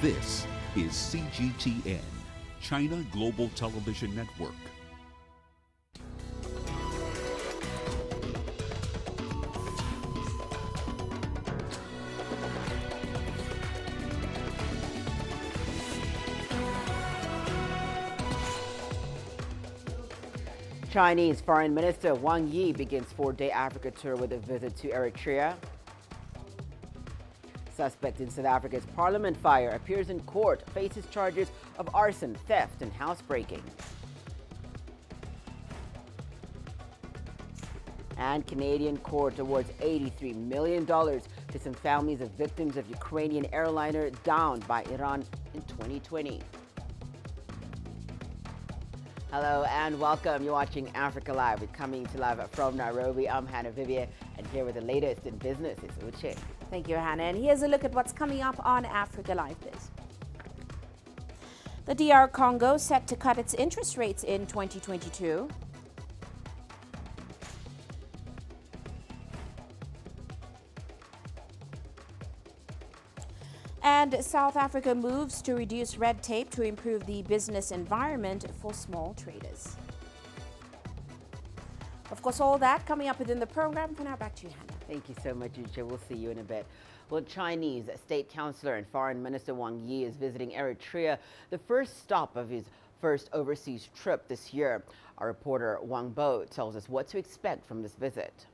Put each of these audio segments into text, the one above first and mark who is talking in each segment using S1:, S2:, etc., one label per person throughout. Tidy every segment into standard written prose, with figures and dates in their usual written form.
S1: This is CGTN, China Global Television Network.
S2: Chinese Foreign Minister Wang Yi begins four-day Africa tour with a visit to Eritrea. Suspect in South Africa's parliament fire appears in court, faces charges of arson, theft, and housebreaking. And Canadian court awards $83 million to some families of victims of Ukrainian airliner downed by Iran in 2020. Hello and welcome. You're watching Africa Live. We're coming to live from Nairobi. I'm Hannah Viviers, and here with the latest in business is Uche.
S3: Thank you, Hannah. And here's a look at what's coming up on Africa Live Biz. The DR Congo set to cut its interest rates in 2022. And South Africa moves to reduce red tape to improve the business environment for small traders. Of course, all that coming up within the program. For now, back to you, Hannah.
S2: Thank you so much, Uche. We'll see you in a bit. Well, Chinese State Councillor and Foreign Minister Wang Yi is visiting Eritrea, the first stop of his first overseas trip this year. Our reporter Wang Bo tells us what to expect from this visit.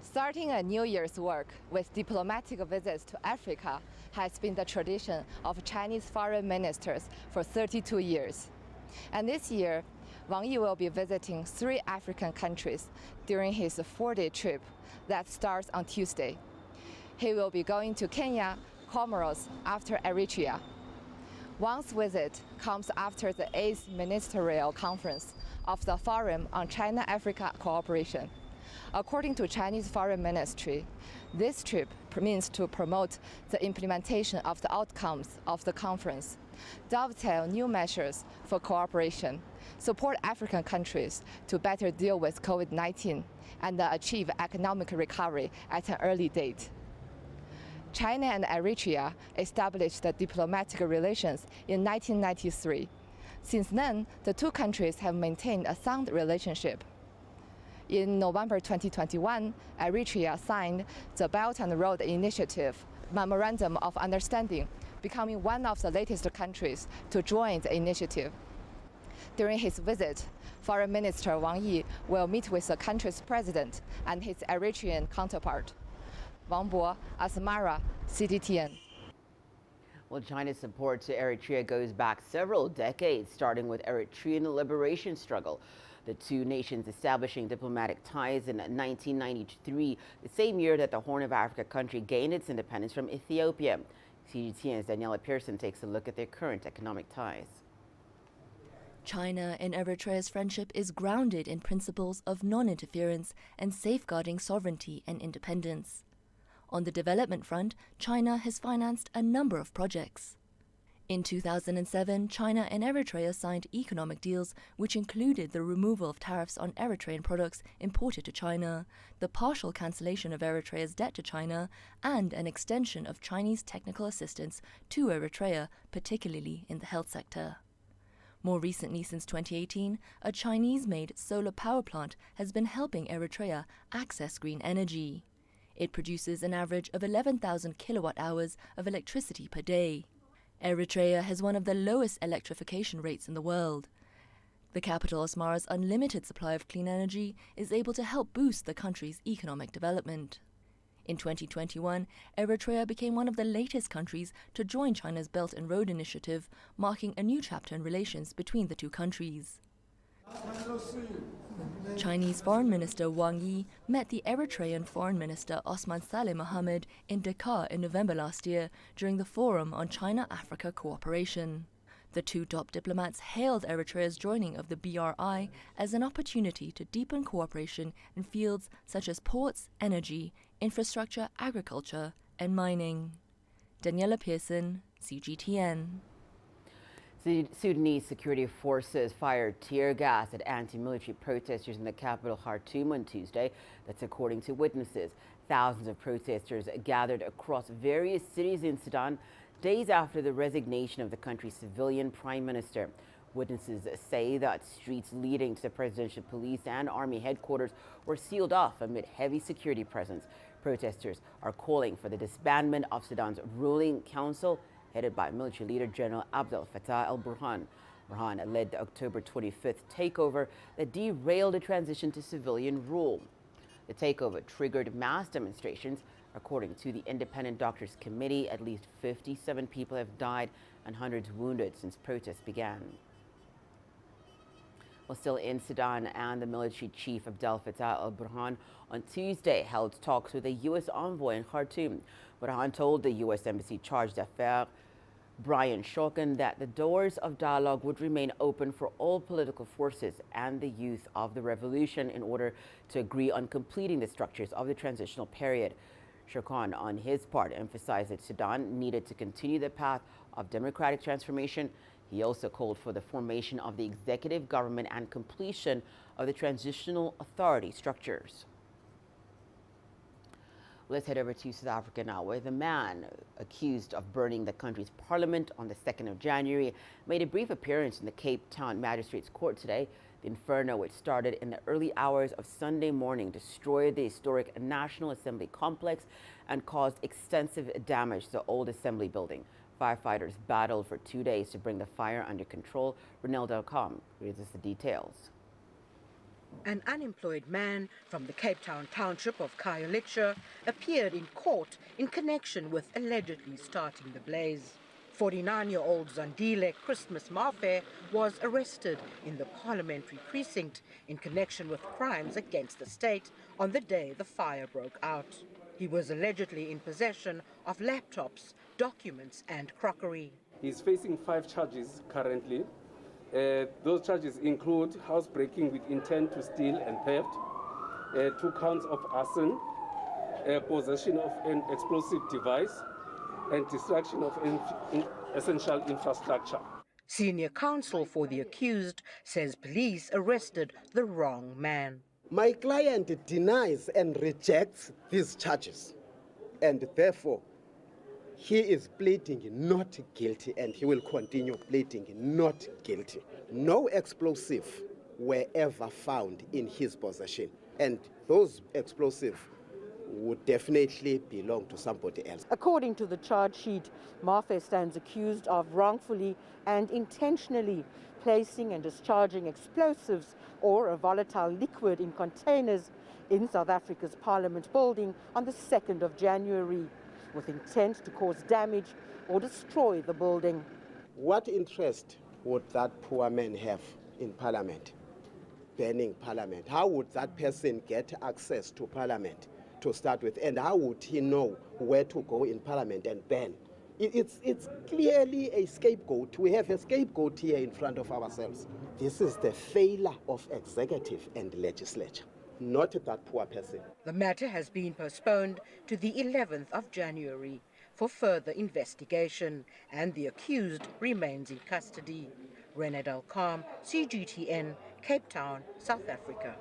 S4: Starting a New Year's work with diplomatic visits to Africa has been the tradition of Chinese foreign ministers for 32 years. And this year, Wang Yi will be visiting 3 African countries during his 4-day trip that starts on Tuesday. He will be going to Kenya, Comoros, after Eritrea. Wang's visit comes after the 8th Ministerial Conference of the Forum on China-Africa Cooperation. According to Chinese Foreign Ministry, this trip means to promote the implementation of the outcomes of the conference, dovetail new measures for cooperation, support African countries to better deal with COVID-19, and achieve economic recovery at an early date. China and Eritrea established the diplomatic relations in 1993. Since then, the two countries have maintained a sound relationship. In November 2021, Eritrea signed the Belt and Road Initiative Memorandum of Understanding, becoming one of the latest countries to join the initiative. During his visit, Foreign Minister Wang Yi will meet with the country's president and his Eritrean counterpart. Wang Bo, Asmara, CGTN.
S2: Well, China's support to Eritrea goes back several decades, starting with Eritrean liberation struggle. The two nations establishing diplomatic ties in 1993, the same year that the Horn of Africa country gained its independence from Ethiopia. CGTN's Daniela Pearson takes a look at their current economic ties.
S5: China and Eritrea's friendship is grounded in principles of non-interference and safeguarding sovereignty and independence. On the development front, China has financed a number of projects. In 2007, China and Eritrea signed economic deals which included the removal of tariffs on Eritrean products imported to China, the partial cancellation of Eritrea's debt to China, and an extension of Chinese technical assistance to Eritrea, particularly in the health sector. More recently, since 2018, a Chinese-made solar power plant has been helping Eritrea access green energy. It produces an average of 11,000 kilowatt-hours of electricity per day. Eritrea has one of the lowest electrification rates in the world. The capital Asmara's unlimited supply of clean energy is able to help boost the country's economic development. In 2021, Eritrea became one of the latest countries to join China's Belt and Road Initiative, marking a new chapter in relations between the two countries. Chinese Foreign Minister Wang Yi met the Eritrean Foreign Minister Osman Saleh Mohammed in Dakar in November last year during the Forum on China-Africa Cooperation. The two top diplomats hailed Eritrea's joining of the BRI as an opportunity to deepen cooperation in fields such as ports, energy, infrastructure, agriculture, and mining. Daniela Pearson, CGTN.
S2: Sudanese security forces fired tear gas at anti-military protesters in the capital Khartoum on Tuesday. That's according to witnesses. Thousands of protesters gathered across various cities in Sudan days after the resignation of the country's civilian prime minister. Witnesses say that streets leading to the presidential police and army headquarters were sealed off amid heavy security presence. Protesters are calling for the disbandment of Sudan's ruling council, headed by military leader General Abdel Fattah al-Burhan. Burhan led the October 25th takeover that derailed the transition to civilian rule. The takeover triggered mass demonstrations. According to the Independent Doctors Committee, at least 57 people have died and hundreds wounded since protests began. Well, still in Sudan, and the military chief Abdel Fattah al-Burhan on Tuesday held talks with a U.S. envoy in Khartoum. Burhan told the U.S. Embassy charge d'affaires Brian Shulkin that the doors of dialogue would remain open for all political forces and the youth of the revolution in order to agree on completing the structures of the transitional period. Shulkin, on his part, emphasized that Sudan needed to continue the path of democratic transformation. He also called for the formation of the executive government and completion of the transitional authority structures. Let's head over to South Africa now, where the man accused of burning the country's parliament on the 2nd of January made a brief appearance in the Cape Town Magistrates Court today. The inferno, which started in the early hours of Sunday morning, destroyed the historic National Assembly complex and caused extensive damage to the old assembly building. Firefighters battled for 2 days to bring the fire under control. Renel.com reads us the details.
S6: An unemployed man from the Cape Town township of Khayelitsha appeared in court in connection with allegedly starting the blaze. 49-year-old Zandile Christmas Mafe was arrested in the parliamentary precinct in connection with crimes against the state on the day the fire broke out. He was allegedly in possession of laptops, documents and crockery.
S7: He's facing 5 charges currently. Those charges include housebreaking with intent to steal and theft, 2 counts of arson, possession of an explosive device, and destruction of essential infrastructure.
S6: Senior counsel for the accused says police arrested the wrong man.
S8: My client denies and rejects these charges, and therefore he is pleading not guilty, and he will continue pleading not guilty. No explosive were ever found in his possession, and those explosives would definitely belong to somebody else.
S6: According to the charge sheet, Mafe stands accused of wrongfully and intentionally placing and discharging explosives or a volatile liquid in containers in South Africa's Parliament building on the 2nd of January, with intent to cause damage or destroy the building.
S8: What interest would that poor man have in Parliament, burning Parliament? How would that person get access to Parliament to start with, and how would he know where to go in Parliament and burn? It's clearly a scapegoat. We have a scapegoat here in front of ourselves. This is the failure of executive and legislature, not that poor person.
S6: The matter has been postponed to the 11th of January for further investigation, and the accused remains in custody. Renee Dalcom, CGTN, Cape Town, South Africa.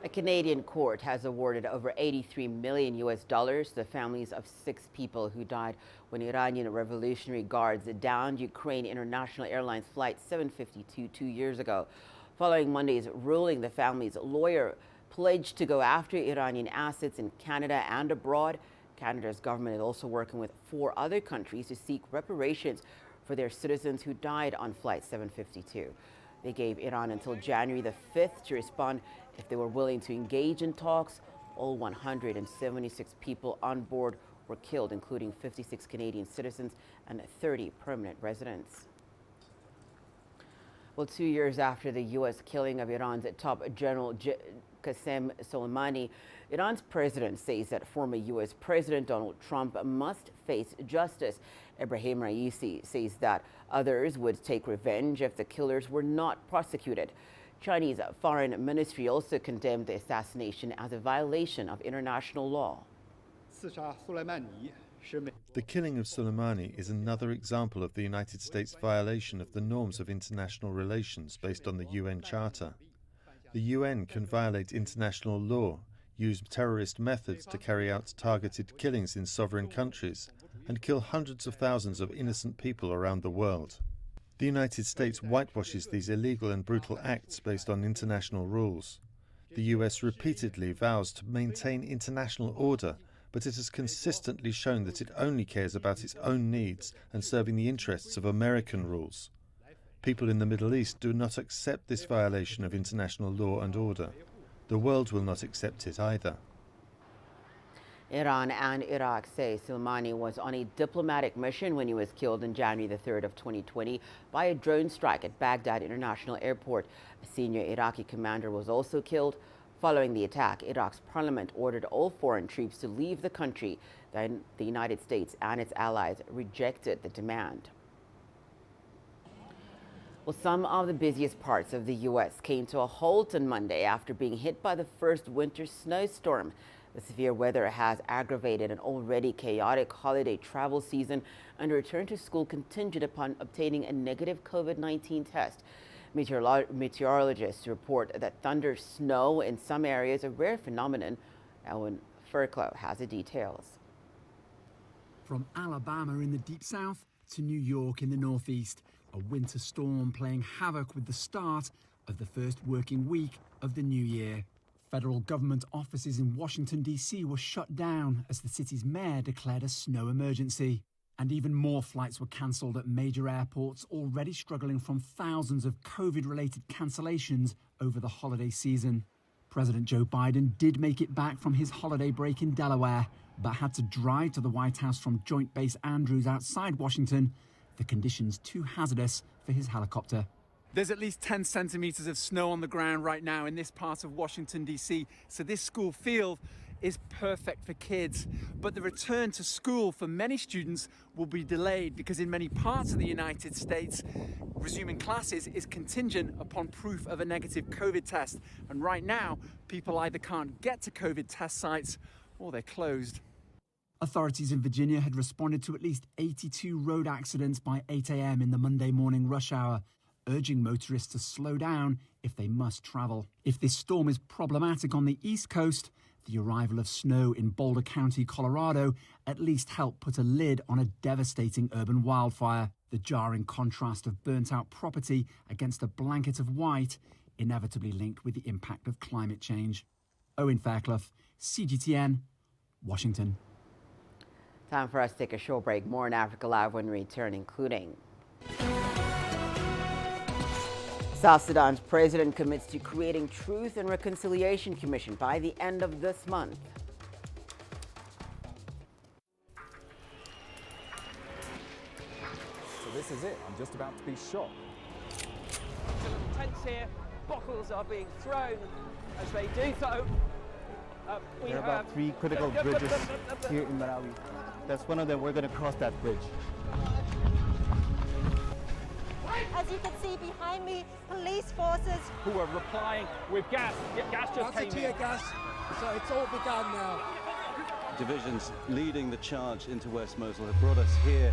S2: A Canadian court has awarded over $83 million to the families of 6 people who died when Iranian Revolutionary Guards downed Ukraine International Airlines Flight 752 2 years ago. Following Monday's ruling, the family's lawyer pledged to go after Iranian assets in Canada and abroad. Canada's government is also working with 4 other countries to seek reparations for their citizens who died on Flight 752. They gave Iran until January the 5th to respond if they were willing to engage in talks. All 176 people on board were killed, including 56 Canadian citizens and 30 permanent residents. Well, 2 years after the U.S. killing of Iran's top general Qasem Soleimani, Iran's president says that former U.S. President Donald Trump must face justice. Ebrahim Raisi says that others would take revenge if the killers were not prosecuted. Chinese Foreign Ministry also condemned the assassination as a violation of international law.
S9: The killing of Soleimani is another example of the United States' violation of the norms of international relations based on the UN Charter. The UN can violate international law, use terrorist methods to carry out targeted killings in sovereign countries, and kill hundreds of thousands of innocent people around the world. The United States whitewashes these illegal and brutal acts based on international rules. The US repeatedly vows to maintain international order, but it has consistently shown that it only cares about its own needs and serving the interests of American rules. People in the Middle East do not accept this violation of international law and order. The world will not accept it either.
S2: Iran and Iraq say Soleimani was on a diplomatic mission when he was killed on January the 3rd of 2020 by a drone strike at Baghdad International Airport. A senior Iraqi commander was also killed. Following the attack, Iraq's parliament ordered all foreign troops to leave the country. Then the United States and its allies rejected the demand. Well, some of the busiest parts of the U.S. came to a halt on Monday after being hit by the first winter snowstorm. The severe weather has aggravated an already chaotic holiday travel season, and a return to school contingent upon obtaining a negative COVID-19 test. Meteorologists report that thunder snow in some areas a rare phenomenon. Elwin Furclow has the details.
S10: From Alabama in the deep south to New York in the northeast, a winter storm playing havoc with the start of the first working week of the new year. Federal government offices in Washington, D.C. were shut down as the city's mayor declared a snow emergency. And even more flights were cancelled at major airports, already struggling from thousands of COVID-related cancellations over the holiday season. President Joe Biden did make it back from his holiday break in Delaware, but had to drive to the White House from Joint Base Andrews outside Washington. The conditions too hazardous for his helicopter.
S11: There's at least 10 centimetres of snow on the ground right now in this part of Washington, D.C. So this school field is perfect for kids. But the return to school for many students will be delayed because in many parts of the United States, resuming classes is contingent upon proof of a negative COVID test. And right now, people either can't get to COVID test sites or they're closed.
S10: Authorities in Virginia had responded to at least 82 road accidents by 8 a.m. in the Monday morning rush hour, urging motorists to slow down if they must travel. If this storm is problematic on the East Coast, the arrival of snow in Boulder County, Colorado, at least helped put a lid on a devastating urban wildfire. The jarring contrast of burnt-out property against a blanket of white, inevitably linked with the impact of climate change. Owen Fairclough, CGTN, Washington.
S2: Time for us to take a short break. More on Africa Live when we return, including South Sudan's president commits to creating Truth and Reconciliation Commission by the end of this month.
S12: So this is it. I'm just about to be shot.
S13: The tents here, bottles are being thrown as they do so.
S14: There are about 3 critical bridges here in Malawi. That's one of them. We're going to cross that bridge.
S15: As you can see behind me, police forces
S13: who are replying with gas. Gas just came in.
S16: Tear gas, so it's all begun now.
S17: Divisions leading the charge into West Mosul have brought us here.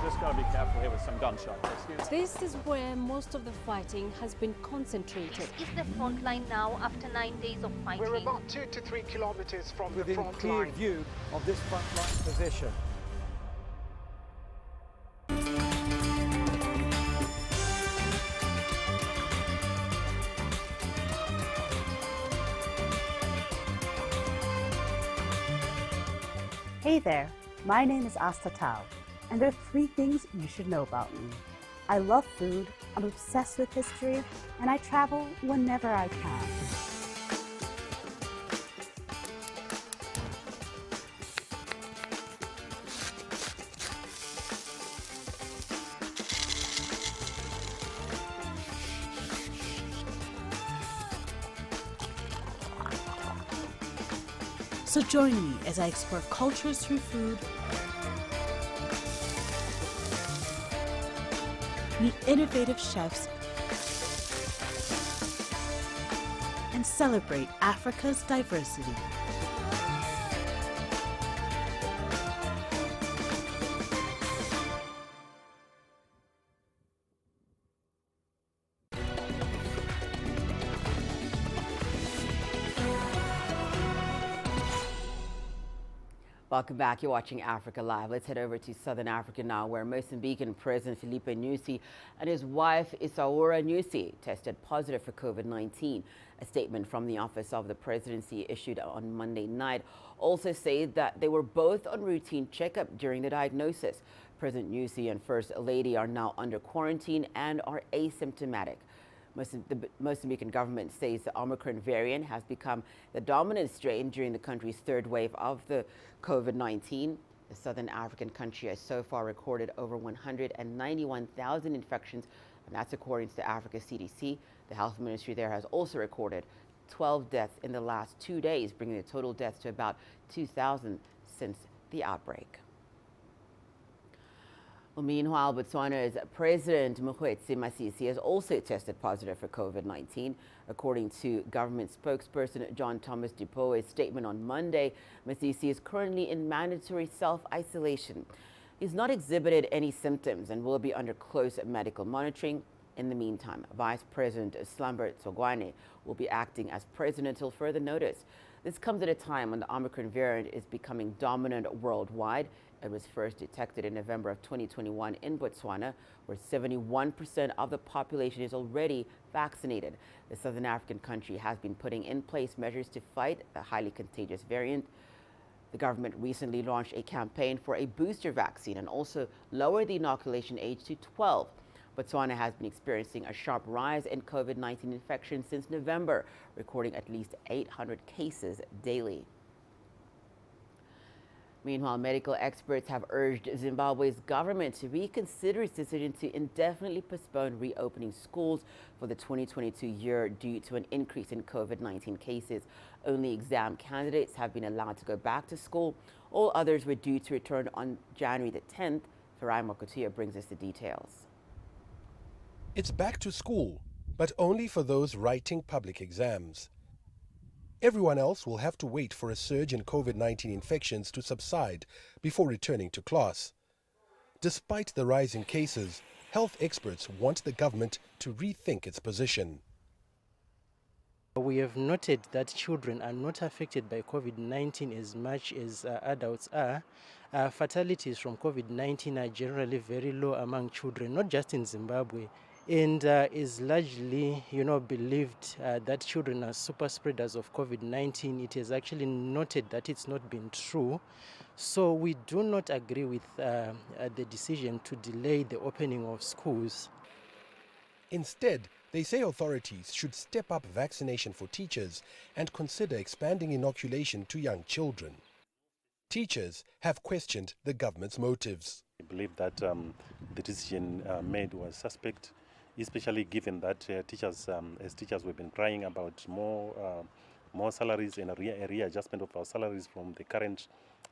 S13: Just got to be careful here with some gunshots.
S18: This is where most of the fighting has been concentrated.
S19: This is the front line now after 9 days of fighting.
S20: We're about 2 to 3 kilometers from
S16: the front line. Within clear view of this front line position.
S21: Hey there, my name is Asta Tao, and there are 3 things you should know about me. I love food, I'm obsessed with history, and I travel whenever I can. So join me as I explore cultures through food, meet innovative chefs, and celebrate Africa's diversity.
S2: Welcome back. You're watching Africa Live. Let's head over to Southern Africa now, where Mozambican President Filipe Nyusi and his wife Isaura Nyusi tested positive for COVID-19. A statement from the Office of the Presidency issued on Monday night also said that they were both on routine checkup during the diagnosis. President Nyusi and First Lady are now under quarantine and are asymptomatic. The Mozambican government says the Omicron variant has become the dominant strain during the country's third wave of the COVID-19. The southern African country has so far recorded over 191,000 infections, and that's according to the Africa CDC. The health ministry there has also recorded 12 deaths in the last 2 days, bringing the total deaths to about 2,000 since the outbreak. Well, meanwhile, Botswana's President Mokgweetsi Masisi has also tested positive for COVID-19. According to government spokesperson John Thomas Dupoe's statement on Monday, Masisi is currently in mandatory self-isolation. He's not exhibited any symptoms and will be under close medical monitoring. In the meantime, Vice President Slambert Tsogwane will be acting as president until further notice. This comes at a time when the Omicron variant is becoming dominant worldwide. It was first detected in November of 2021 in Botswana, where 71% of the population is already vaccinated. The southern African country has been putting in place measures to fight a highly contagious variant. The government recently launched a campaign for a booster vaccine and also lowered the inoculation age to 12. Botswana has been experiencing a sharp rise in COVID-19 infections since November, recording at least 800 cases daily. Meanwhile, medical experts have urged Zimbabwe's government to reconsider its decision to indefinitely postpone reopening schools for the 2022 year due to an increase in COVID-19 cases. Only exam candidates have been allowed to go back to school. All others were due to return on January the 10th. Farai Mokotia brings us the details.
S1: It's back to school, but only for those writing public exams. Everyone else will have to wait for a surge in COVID-19 infections to subside before returning to class. Despite the rise in cases, health experts want the government to rethink its position.
S22: We have noted that children are not affected by COVID-19 as much as adults are. Fatalities from COVID-19 are generally very low among children, not just in Zimbabwe. And is largely, believed that children are super spreaders of COVID-19. It is actually noted that it's not been true. So we do not agree with the decision to delay the opening of schools.
S1: Instead, they say authorities should step up vaccination for teachers and consider expanding inoculation to young children. Teachers have questioned the government's motives.
S23: I believe that the decision made was suspect, especially given that teachers, as teachers, we've been crying about more salaries and a readjustment of our salaries from the current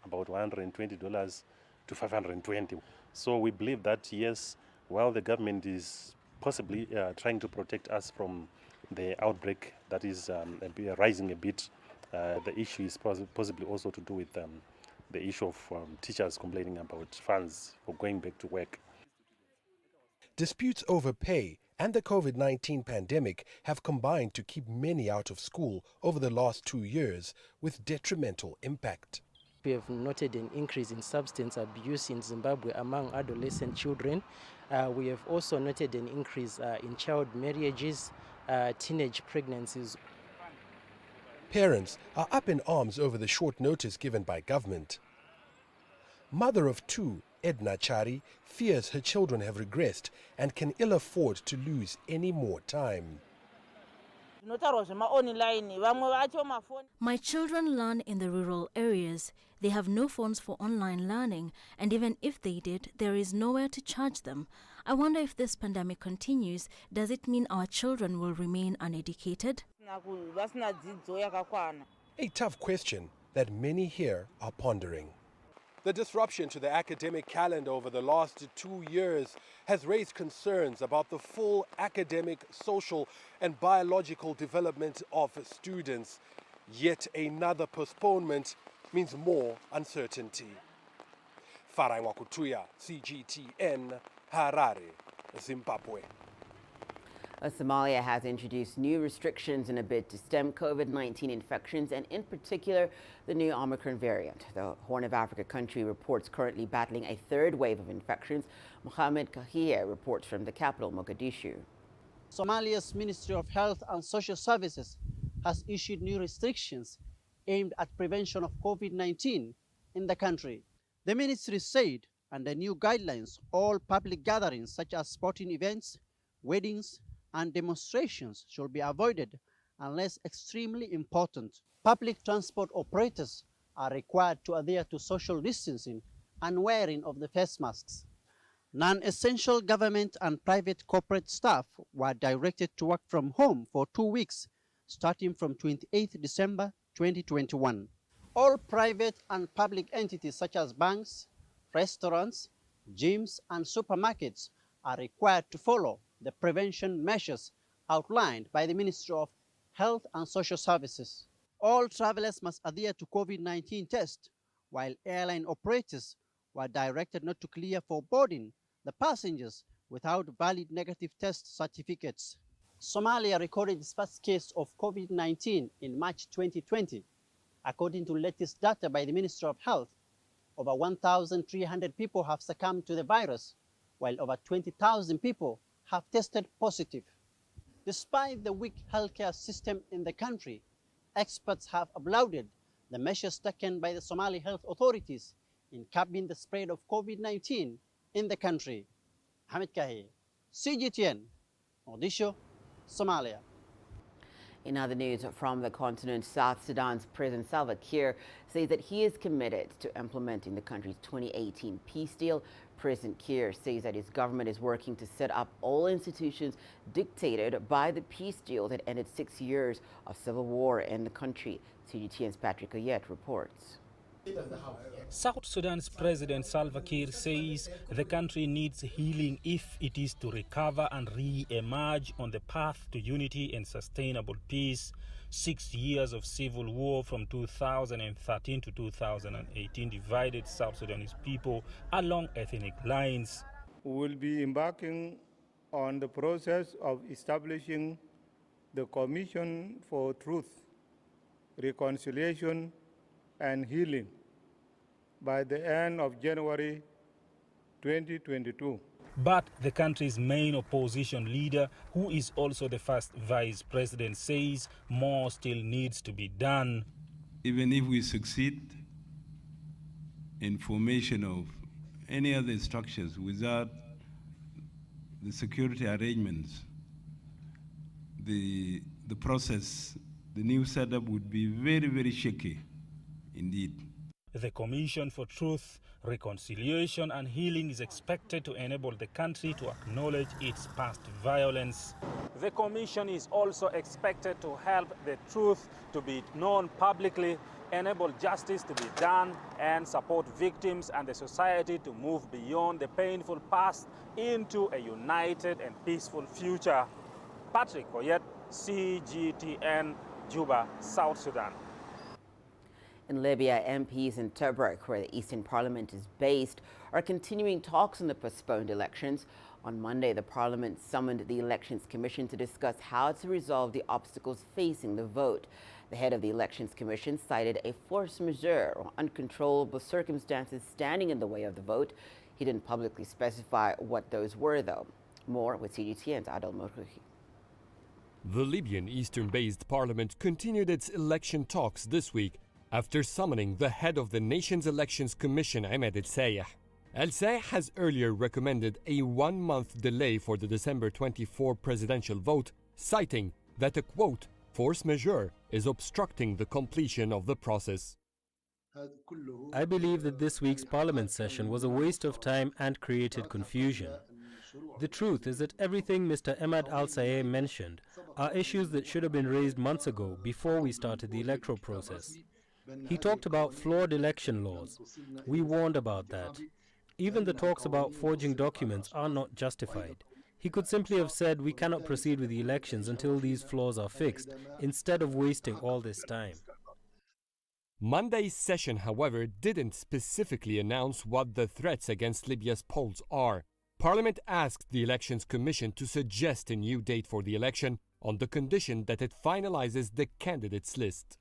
S23: about $120 to $520. So we believe that, yes, while the government is possibly trying to protect us from the outbreak that is rising a bit, the issue is possibly also to do with the issue of teachers complaining about funds for going back to work.
S1: Disputes over pay and the COVID-19 pandemic have combined to keep many out of school over the last 2 years, with detrimental impact.
S22: We have noted an increase in substance abuse in Zimbabwe among adolescent children. We have also noted an increase in child marriages, teenage pregnancies.
S1: Parents are up in arms over the short notice given by government. Mother of two, Edna Chari, fears her children have regressed and can ill afford to lose any more time.
S24: My children learn in the rural areas. They have no phones for online learning, and even if they did, there is nowhere to charge them. I wonder if this pandemic continues, does it mean our children will remain uneducated?
S1: A tough question that many here are pondering. The disruption to the academic calendar over the last 2 years has raised concerns about the full academic, social, and biological development of students. Yet another postponement means more uncertainty. Farai Wakutuya, CGTN, Harare, Zimbabwe.
S2: Somalia has introduced new restrictions in a bid to stem COVID-19 infections, and in particular, the new Omicron variant. The Horn of Africa country reports currently battling a third wave of infections. Mohamed Kahir reports from the capital, Mogadishu.
S3: Somalia's Ministry of Health and Social Services has issued new restrictions aimed at prevention of COVID-19 in the country. The ministry said under new guidelines, all public gatherings such as sporting events, weddings, and demonstrations should be avoided unless extremely important. Public transport operators are required to adhere to social distancing and wearing of the face masks. Non-essential government and private corporate staff were directed to work from home for 2 weeks, starting from 28 December 2021. All private and public entities such as banks, restaurants, gyms, and supermarkets are required to follow the prevention measures outlined by the Ministry of Health and Social Services. All travelers must adhere to COVID-19 tests, while airline operators were directed not to clear for boarding the passengers without valid negative test certificates. Somalia recorded its first case of COVID-19 in March 2020. According to latest data by the Ministry of Health, over 1,300 people have succumbed to the virus, while over 20,000 people have tested positive. Despite the weak healthcare system in the country, experts have applauded the measures taken by the Somali health authorities in curbing the spread of COVID-19 in the country. Hamid Kahi, CGTN, Mogadishu, Somalia.
S2: In other news from the continent, South Sudan's President Salva Kiir says that he is committed to implementing the country's 2018 peace deal. President Kiir says that his government is working to set up all institutions dictated by the peace deal that ended 6 years of civil war in the country. CGTN's Patrick Oyet reports.
S4: South Sudan's President Salva Kiir says the country needs healing if it is to recover and re-emerge on the path to unity and sustainable peace. 6 years of civil war from 2013 to 2018 divided South Sudanese people along ethnic lines.
S5: We will be embarking on the process of establishing the Commission for Truth, Reconciliation and Healing by the end of January 2022.
S4: But the country's main opposition leader, who is also the first vice president, says more still needs to be done.
S7: Even if we succeed in formation of any other structures without the security arrangements, the process, the new setup would be very, very shaky indeed.
S4: The Commission for Truth, Reconciliation and Healing is expected to enable the country to acknowledge its past violence. The Commission is also expected to help the truth to be known publicly, enable justice to be done, and support victims and the society to move beyond the painful past into a united and peaceful future. Patrick Oyet, CGTN, Juba, South Sudan.
S2: In Libya, MPs in Tobruk, where the Eastern Parliament is based, are continuing talks on the postponed elections. On Monday, the Parliament summoned the Elections Commission to discuss how to resolve the obstacles facing the vote. The head of the Elections Commission cited a force majeure or uncontrollable circumstances standing in the way of the vote. He didn't publicly specify what those were, though. More with CGTN's Adel Morhuhi.
S25: The Libyan Eastern-based parliament continued its election talks this week after summoning the head of the nation's elections commission, Ahmed El-Sayeh. El-Sayeh has earlier recommended a 1-month delay for the December 24 presidential vote, citing that a, quote, force majeure is obstructing the completion of the process.
S26: I believe that this week's parliament session was a waste of time and created confusion. The truth is that everything Mr. Ahmed Al-Sayeh mentioned are issues that should have been raised months ago before we started the electoral process. He talked about flawed election laws. We warned about that. Even the talks about forging documents are not justified. He could simply have said we cannot proceed with the elections until these flaws are fixed, instead of wasting all this time.
S25: Monday's session, however, didn't specifically announce what the threats against Libya's polls are. Parliament asked the Elections Commission to suggest a new date for the election on the condition that it finalizes the candidates list.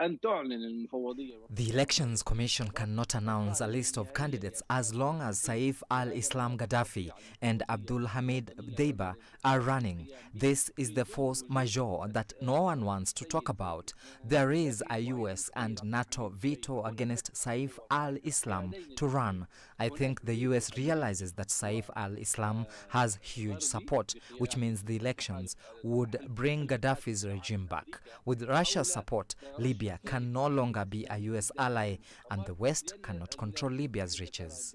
S6: The Elections Commission cannot announce a list of candidates as long as Saif al-Islam Gaddafi and Abdul Hamid Deiba are running. This is the force majeure that no one wants to talk about. There is a US and NATO veto against Saif al-Islam to run. I think the US realizes that Saif al-Islam has huge support, which means the elections would bring Gaddafi's regime back. With Russia's support, Libya can no longer be a US ally, and the West cannot control Libya's riches.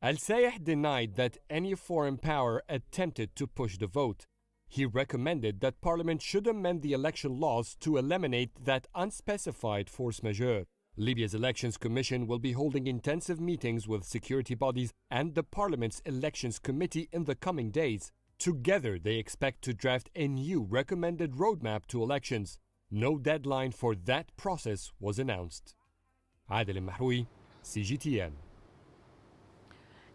S25: Al-Sayeh denied that any foreign power attempted to push the vote. He recommended that Parliament should amend the election laws to eliminate that unspecified force majeure. Libya's Elections Commission will be holding intensive meetings with security bodies and the Parliament's Elections Committee in the coming days. Together, they expect to draft a new recommended roadmap to elections. No deadline for that process was announced. Adel Mahroui, CGTN.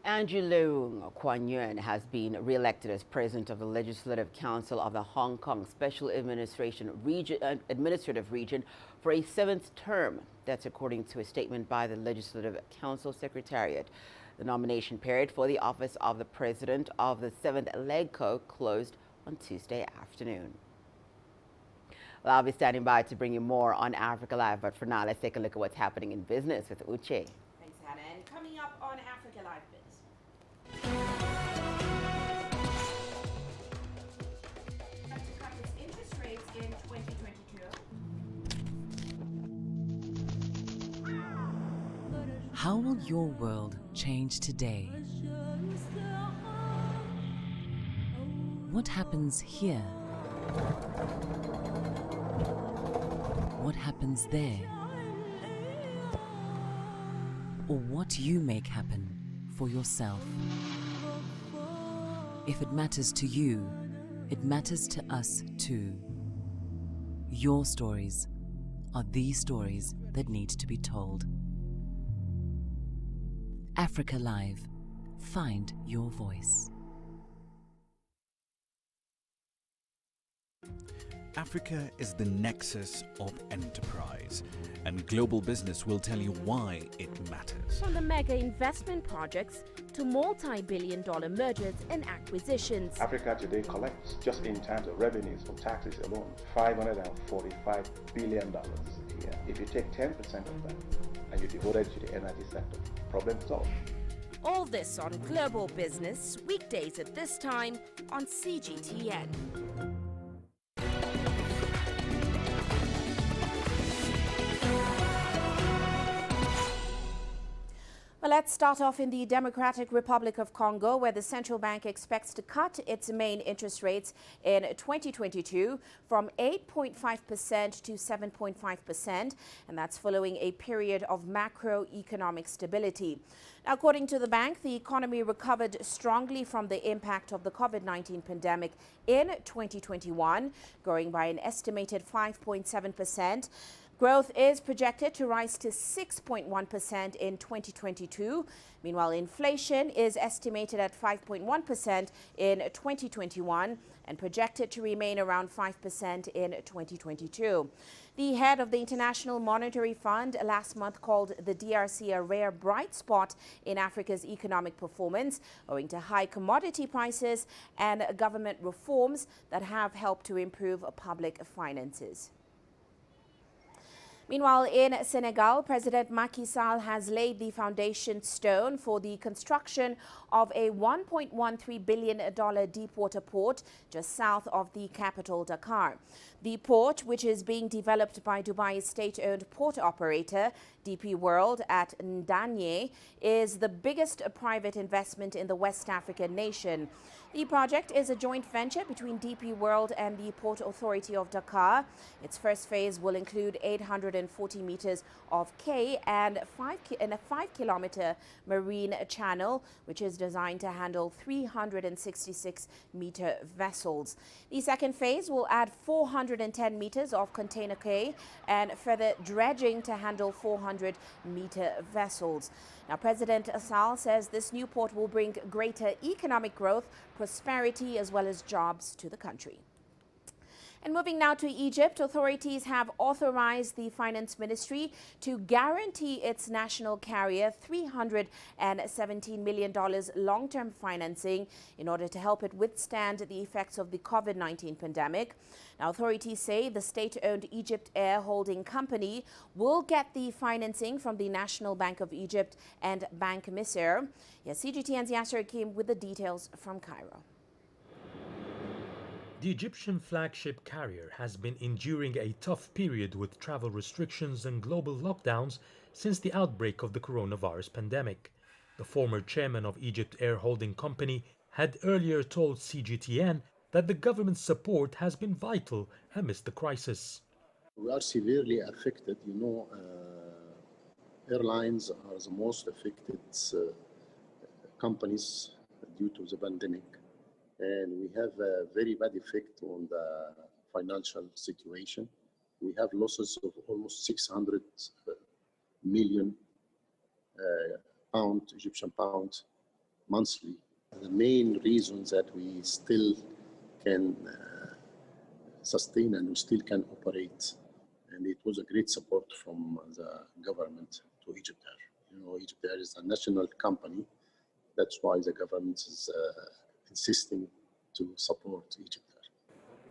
S2: Andrew Leung Kwan Yeun has been re-elected as president of the Legislative Council of the Hong Kong Special Administrative Region for a 7th term. That's according to a statement by the Legislative Council Secretariat. The nomination period for the office of the president of the 7th LegCo closed on Tuesday afternoon. Well, I'll be standing by to bring you more on Africa Live, but for now, let's take a look at what's happening in business with Uche.
S8: Thanks, Hannah. And coming up on Africa Live Biz. To cut its interest rates in 2022.
S9: How will your world change today? What happens here? What happens there? Or what you make happen for yourself. If it matters to you, it matters to us too. Your stories are the stories that need to be told. Africa Live. Find your voice.
S10: Africa is the nexus of enterprise, and global business will tell you why it matters.
S8: From the mega investment projects to multi-billion-dollar mergers and acquisitions.
S11: Africa today collects, just in terms of revenues from taxes alone, $545 billion a year. If you take 10% of that and you devote it to the energy sector, problem solved.
S8: All this on Global Business, weekdays at this time on CGTN. Well, let's start off in the Democratic Republic of Congo, where the central bank expects to cut its main interest rates in 2022 from 8.5% to 7.5%, and that's following a period of macroeconomic stability. Now, according to the bank, the economy recovered strongly from the impact of the COVID-19 pandemic in 2021, growing by an estimated 5.7%. Growth is projected to rise to 6.1% in 2022. Meanwhile, inflation is estimated at 5.1% in 2021 and projected to remain around 5% in 2022. The head of the International Monetary Fund last month called the DRC a rare bright spot in Africa's economic performance, owing to high commodity prices and government reforms that have helped to improve public finances. Meanwhile, in Senegal, President Macky Sall has laid the foundation stone for the construction of a $1.13 billion deepwater port just south of the capital, Dakar. The port, which is being developed by Dubai's state-owned port operator, DP World at Ndanye, is the biggest private investment in the West African nation. The project is a joint venture between DP World and the Port Authority of Dakar. Its first phase will include 840 meters of quay and a 5-kilometer marine channel, which is designed to handle 366-meter vessels. The second phase will add 410 meters of container quay and further dredging to handle 400-meter vessels. Now, President Sall says this new port will bring greater economic growth, prosperity, as well as jobs to the country. And moving now to Egypt, authorities have authorized the Finance Ministry to guarantee its national carrier $317 million long-term financing in order to help it withstand the effects of the COVID-19 pandemic. Now, authorities say the state-owned Egypt Air holding company will get the financing from the National Bank of Egypt and Bank Misr. Yes, CGTN's Yasser Hakim with the details from Cairo.
S12: The Egyptian flagship carrier has been enduring a tough period with travel restrictions and global lockdowns since the outbreak of the coronavirus pandemic. The former chairman of Egypt Air Holding Company had earlier told CGTN that the government's support has been vital amidst the crisis.
S13: We are severely affected. Airlines are the most affected companies due to the pandemic. And we have a very bad effect on the financial situation. We have losses of almost 600 million Egyptian pounds monthly. The main reasons that we still can sustain and we still can operate, and it was a great support from the government to Egypt Air. Egypt Air is a national company. That's why the government is insisting to support Egypt Air.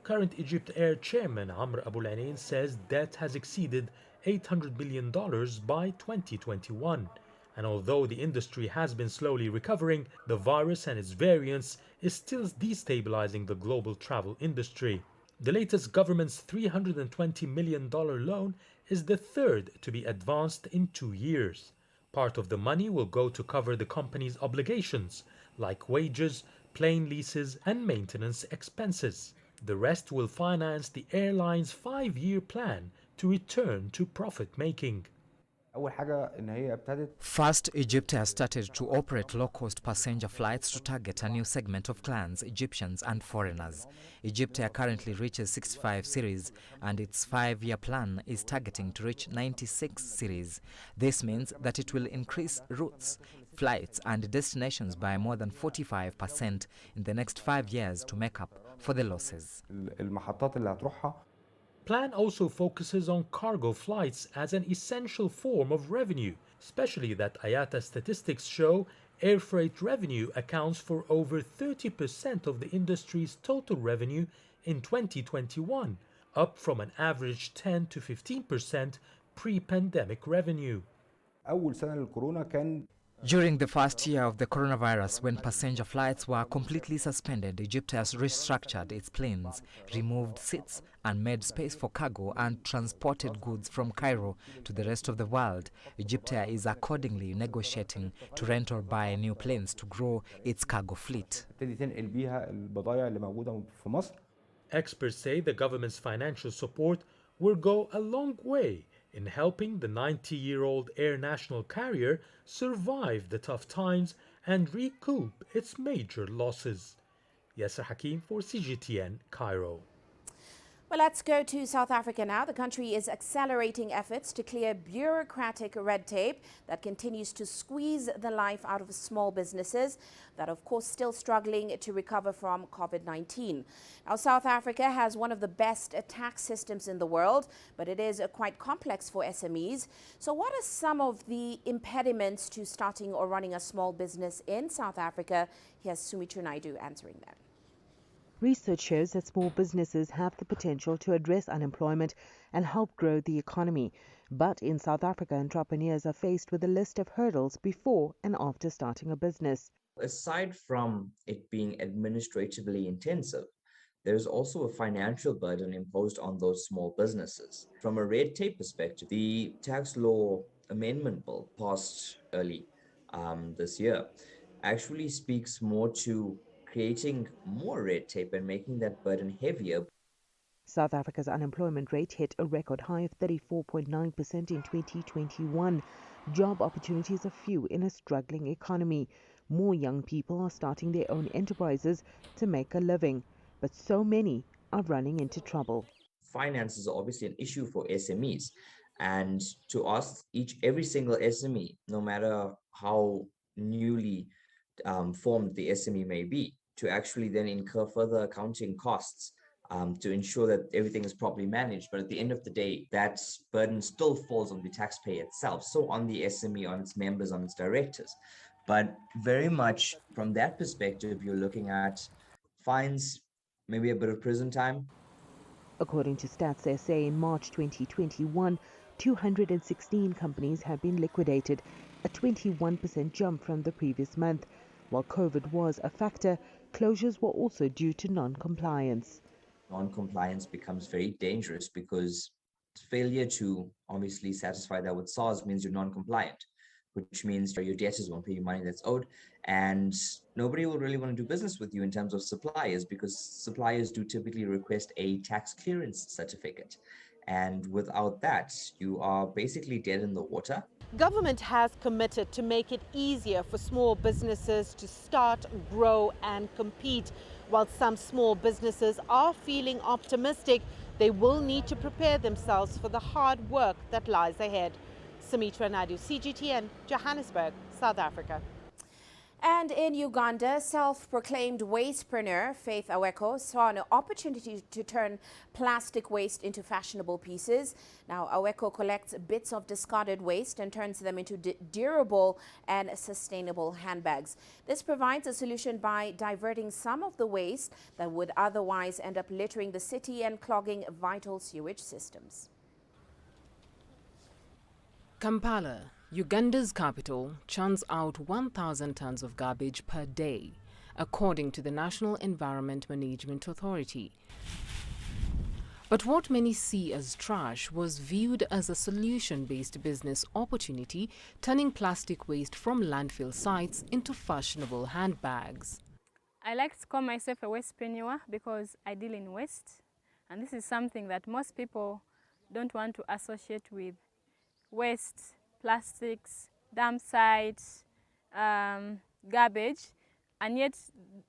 S12: Current Egypt Air chairman Amr Abul Ainain says debt has exceeded $800 billion by 2021. And although the industry has been slowly recovering, the virus and its variants is still destabilizing the global travel industry. The latest government's $320 million loan is the third to be advanced in 2 years. Part of the money will go to cover the company's obligations, like wages, plane leases, and maintenance expenses. The rest will finance the airline's 5-year plan to return to profit-making.
S6: First, Egypt has started to operate low-cost passenger flights to target a new segment of clients, Egyptians and foreigners. Egypt Air currently reaches 65 series, and its 5-year plan is targeting to reach 96 series. This means that it will increase routes, flights and destinations by more than 45% in the next 5 years to make up for the losses.
S12: Plan also focuses on cargo flights as an essential form of revenue, especially that IATA statistics show air freight revenue accounts for over 30% of the industry's total revenue in 2021, up from an average 10 to 15% pre-pandemic revenue.
S6: During the first year of the coronavirus, when passenger flights were completely suspended, Egypt has restructured its planes, removed seats, and made space for cargo and transported goods from Cairo to the rest of the world. Egypt Air is accordingly negotiating to rent or buy new planes to grow its cargo fleet.
S12: Experts say the government's financial support will go a long way in helping the 90-year-old air national carrier survive the tough times and recoup its major losses. Yasser Hakim for CGTN, Cairo.
S8: Well, let's go to South Africa now. The country is accelerating efforts to clear bureaucratic red tape that continues to squeeze the life out of small businesses that, of course, still struggling to recover from COVID-19. Now, South Africa has one of the best tax systems in the world, but it is quite complex for SMEs. So what are some of the impediments to starting or running a small business in South Africa? Here's Sumitru Naidu answering that.
S14: Research shows that small businesses have the potential to address unemployment and help grow the economy. But in South Africa, entrepreneurs are faced with a list of hurdles before and after starting a business.
S15: Aside from it being administratively intensive, there's also a financial burden imposed on those small businesses. From a red tape perspective, the tax law amendment bill passed early this year actually speaks more to creating more red tape and making that burden heavier.
S14: South Africa's unemployment rate hit a record high of 34.9% in 2021. Job opportunities are few in a struggling economy. More young people are starting their own enterprises to make a living, but so many are running into trouble.
S15: Finances are obviously an issue for SMEs. And to us, every single SME, no matter how newly formed the SME may be, to actually then incur further accounting costs to ensure that everything is properly managed. But at the end of the day, that burden still falls on the taxpayer itself, so on the SME, on its members, on its directors. But very much from that perspective, you're looking at fines, maybe a bit of prison time.
S14: According to Stats SA, in March 2021, 216 companies had been liquidated, a 21% jump from the previous month. While COVID was a factor, closures were also due to non-compliance.
S15: Non-compliance becomes very dangerous because failure to obviously satisfy that with SARS means you're non-compliant, which means your debtors won't pay you money that's owed, and nobody will really want to do business with you in terms of suppliers, because suppliers do typically request a tax clearance certificate. And without that, you are basically dead in the water.
S16: Government has committed to make it easier for small businesses to start, grow and compete. While some small businesses are feeling optimistic, they will need to prepare themselves for the hard work that lies ahead. Sumitra Naidu, CGTN, Johannesburg, South Africa.
S8: And in Uganda, self-proclaimed wastepreneur Faith Aweko saw an opportunity to turn plastic waste into fashionable pieces. Now, Aweko collects bits of discarded waste and turns them into durable and sustainable handbags. This provides a solution by diverting some of the waste that would otherwise end up littering the city and clogging vital sewage systems.
S17: Kampala, Uganda's capital, churns out 1,000 tons of garbage per day, according to the National Environment Management Authority. But what many see as trash was viewed as a solution-based business opportunity, turning plastic waste from landfill sites into fashionable handbags.
S18: I like to call myself a wastepreneur because I deal in waste, and this is something that most people don't want to associate with waste, plastics, dump sites, garbage, and yet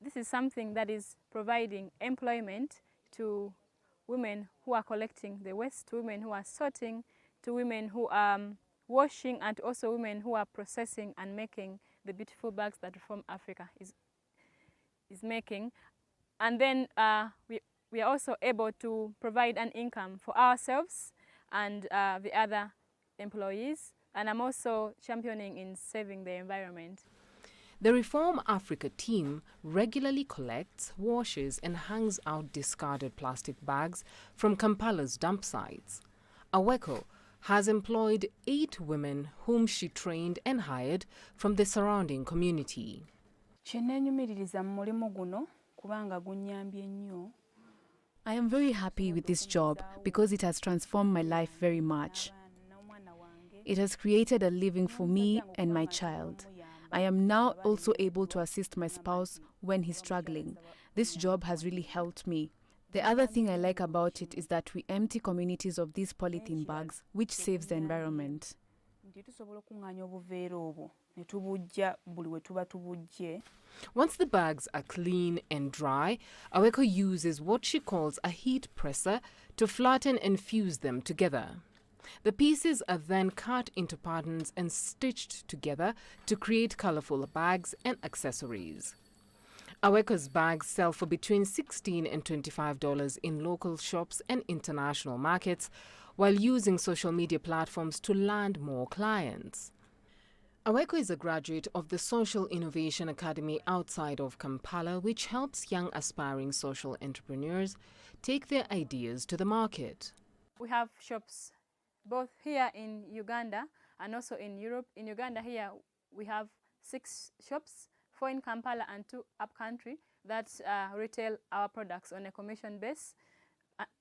S18: this is something that is providing employment to women who are collecting the waste, to women who are sorting, to women who are washing, and also women who are processing and making the beautiful bags that Reform Africa is making. And then we are also able to provide an income for ourselves and the other employees, and I'm also championing in saving the environment.
S17: The Reform Africa team regularly collects, washes and hangs out discarded plastic bags from Kampala's dump sites. Aweko has employed 8 women whom she trained and hired from the surrounding community.
S19: I am very happy with this job because it has transformed my life very much. It has created a living for me and my child. I am now also able to assist my spouse when he's struggling. This job has really helped me. The other thing I like about it is that we empty communities of these polythene bags, which saves the environment.
S17: Once the bags are clean and dry, Aweko uses what she calls a heat presser to flatten and fuse them together. The pieces are then cut into patterns and stitched together to create colorful bags and accessories. Aweko's bags sell for between $16 and $25 in local shops and international markets, while using social media platforms to land more clients. Aweko is a graduate of the Social Innovation Academy outside of Kampala, which helps young aspiring social entrepreneurs take their ideas to the market.
S18: We have shops both here in Uganda and also in Europe. In Uganda here we have 6 shops, 4 in Kampala and 2 upcountry that retail our products on a commission base.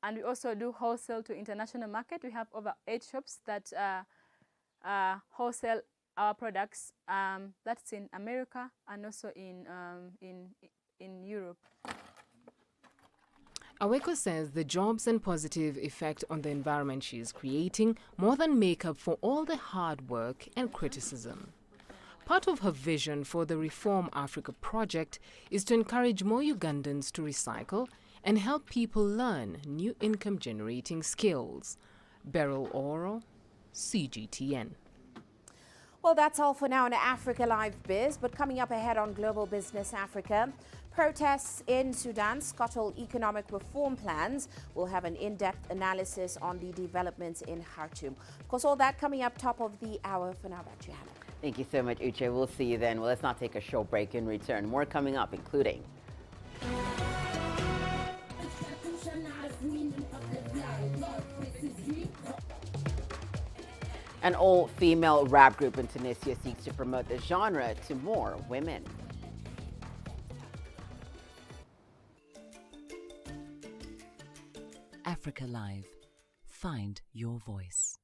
S18: And we also do wholesale to international market. We have over 8 shops that wholesale our products. That's in America and also in Europe.
S17: Aweko says the jobs and positive effect on the environment she is creating more than make up for all the hard work and criticism. Part of her vision for the Reform Africa project is to encourage more Ugandans to recycle and help people learn new income-generating skills. Beryl Oro, CGTN.
S8: Well, that's all for now on AfricaLive Biz, but coming up ahead on Global Business Africa, protests in Sudan scuttle economic reform plans. We'll have an in-depth analysis on the developments in Khartoum. Of course, all that coming up top of the hour. For now, back to you, Hannah.
S2: Thank you so much, Uche. We'll see you then. Well, let's not take a short break and return. More coming up, including an all-female rap group in Tunisia seeks to promote the genre to more women.
S9: AfricaLive. Find your voice.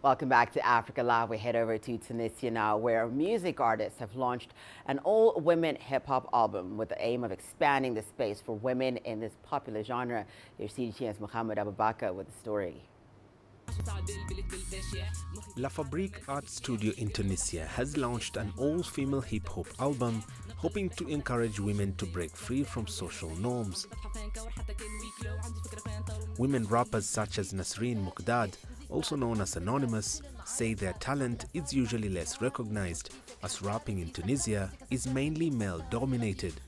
S2: Welcome back to Africa Live. We head over to Tunisia now, where music artists have launched an all-women hip-hop album with the aim of expanding the space for women in this popular genre. Here's CGTN's Mohamed Abubakar with the story.
S1: La Fabrique Art Studio in Tunisia has launched an all-female hip-hop album, hoping to encourage women to break free from social norms. Women rappers such as Nasreen Muqdad, also known as Anonymous, say their talent is usually less recognized, as rapping in Tunisia is mainly male-dominated.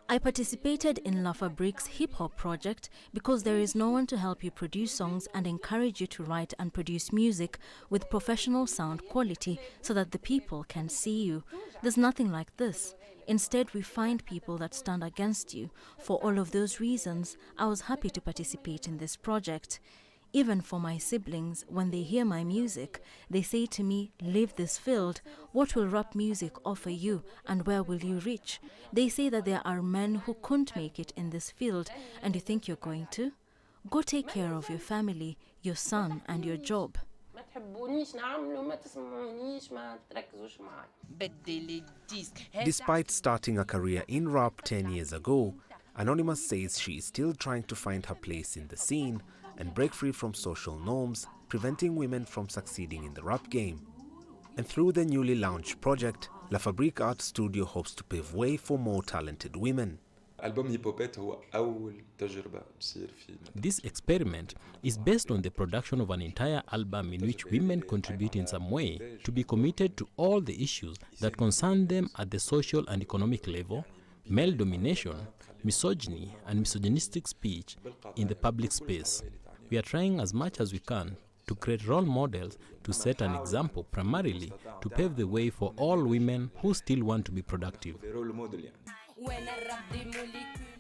S20: I participated in La Fabrique's hip-hop project because there is no one to help you produce songs and encourage you to write and produce music with professional sound quality so that the people can see you. There's nothing like this. Instead, we find people that stand against you. For all of those reasons, I was happy to participate in this project. Even for my siblings, when they hear my music, they say to me, leave this field. What will rap music offer you and where will you reach? They say that there are men who couldn't make it in this field, and you think you're going to? Go take care of your family, your son and your job.
S1: Despite starting a career in rap 10 years ago, Anonymous says she is still trying to find her place in the scene and break free from social norms, preventing women from succeeding in the rap game. And through the newly launched project, La Fabrique Art Studio hopes to pave way for more talented women.
S26: This experiment is based on the production of an entire album in which women contribute in some way to be committed to all the issues that concern them at the social and economic level, male domination, misogyny and misogynistic speech in the public space. We are trying as much as we can to create role models to set an example, primarily to pave the way for all women who still want to be productive.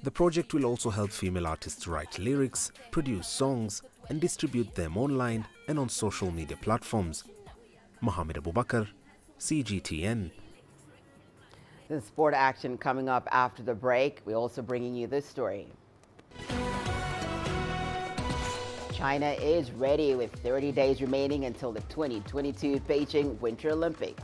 S1: The project will also help female artists write lyrics, produce songs, and distribute them online and on social media platforms. Mohamed Abubakar, CGTN.
S2: The sport action coming up after the break. We're also bringing you this story. China is ready with 30 days remaining until the 2022 Beijing Winter Olympics.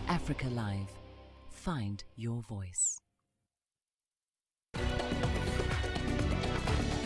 S9: AfricaLive. Find your voice.